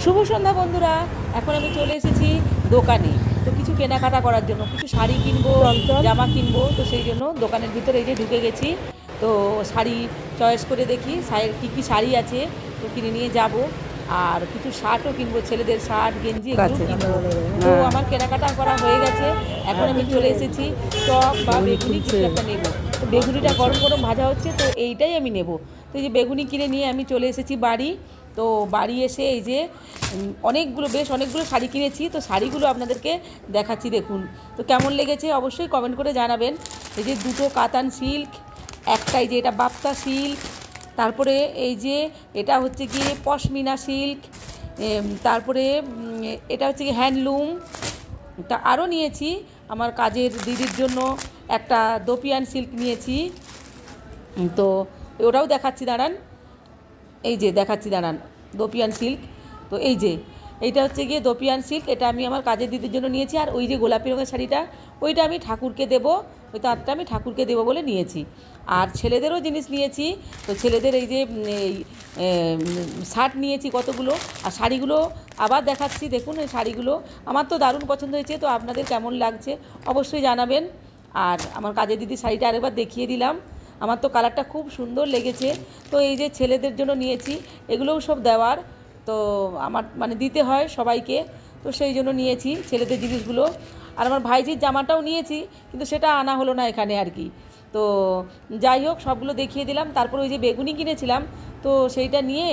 শুভ সন্ধ্যা বন্ধুরা। এখন আমি চলে এসেছি দোকানে, তো কিছু কেনাকাটা করার জন্য, কিছু শাড়ি কিনবো, জামা কিনবো। তো সেই জন্য দোকানের ভিতরে এই যে ঢুকে গেছি। তো শাড়ি চয়েস করে দেখি শাড়ির কী কী শাড়ি আছে, তো কিনে নিয়ে যাব। আর কিছু শার্টও কিনবো, ছেলেদের শার্ট গেঞ্জি এগুলো কিনবো। তো আমার কেনাকাটা করা হয়ে গেছে। এখন আমি চলে এসেছি চপ বা বেগুনি কিছু একটা নেবো। তো বেগুনিটা গরম গরম ভাজা হচ্ছে, তো এইটাই আমি নেব। তো এই যে বেগুনি কিনে নিয়ে আমি চলে এসেছি বাড়ি। তো বাড়ি এসে এই যে বেশ অনেকগুলো শাড়ি কিনেছি। তো শাড়িগুলো আপনাদেরকে দেখাচ্ছি, দেখুন। তো কেমন লেগেছে অবশ্যই কমেন্ট করে জানাবেন। এই যে দুটো কাতান সিল্ক, একটাই যে এটা বাপ্তা সিল্ক, তারপরে এই যে এটা হচ্ছে গিয়ে পশমিনা সিল্ক, তারপরে এটা হচ্ছে কি হ্যান্ডলুম। তা আরও নিয়েছি আমার কাজের দিদির জন্য একটা দোপিয়ান সিল্ক নিয়েছি। তো ওটাও দেখাচ্ছি, দাঁড়ান। এই যে দেখাচ্ছি, দাঁড়ান, দোপিয়ান সিল্ক। তো এই যে এইটা হচ্ছে গিয়ে দোপিয়ান সিল্ক, এটা আমি আমার কাজের দিদির জন্য নিয়েছি। আর ওই যে গোলাপি রঙের শাড়িটা, ওইটা আমি ঠাকুরকে দেবো, ওই তাঁতটা আমি ঠাকুরকে দেবো বলে নিয়েছি। আর ছেলেদেরও জিনিস নিয়েছি। তো ছেলেদের এই যে এই শার্ট নিয়েছি কতগুলো। আর শাড়িগুলো আবার দেখাচ্ছি, দেখুন এই শাড়িগুলো আমার তো দারুণ পছন্দ হয়েছে। তো আপনাদের কেমন লাগছে অবশ্যই জানাবেন। আর আমার কাজের দিদির শাড়িটা আরেকবার দেখিয়ে দিলাম, আমার তো কালারটা খুব সুন্দর লেগেছে। তো এই যে ছেলেদের জন্য নিয়েছি, এগুলোও সব দেওয়ার, তো আমার মানে দিতে হয় সবাইকে, তো সেই জন্য নিয়েছি ছেলেদের জিনিসগুলো। আর আমার ভাইজির জামাটাও নিয়েছি, কিন্তু সেটা আনা হলো না এখানে আর কি। তো যাই হোক, সবগুলো দেখিয়ে দিলাম। তারপর ওই যে বেগুনি কিনেছিলাম, তো সেইটা নিয়ে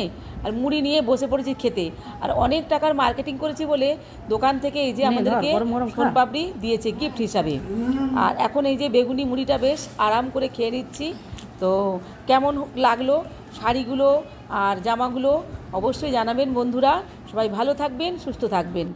আর মুড়ি নিয়ে বসে পড়েছি খেতে। আর অনেক টাকার মার্কেটিং করেছি বলে দোকান থেকে এই যে আমাদেরকে সোনপাপড়ি দিয়েছে গিফট হিসাবে। আর এখন এই যে বেগুনি মুড়িটা বেশ আরাম করে খেয়ে নিচ্ছি। তো কেমন লাগলো শাড়িগুলো আর জামাগুলো অবশ্যই জানাবেন বন্ধুরা। সবাই ভালো থাকবেন, সুস্থ থাকবেন।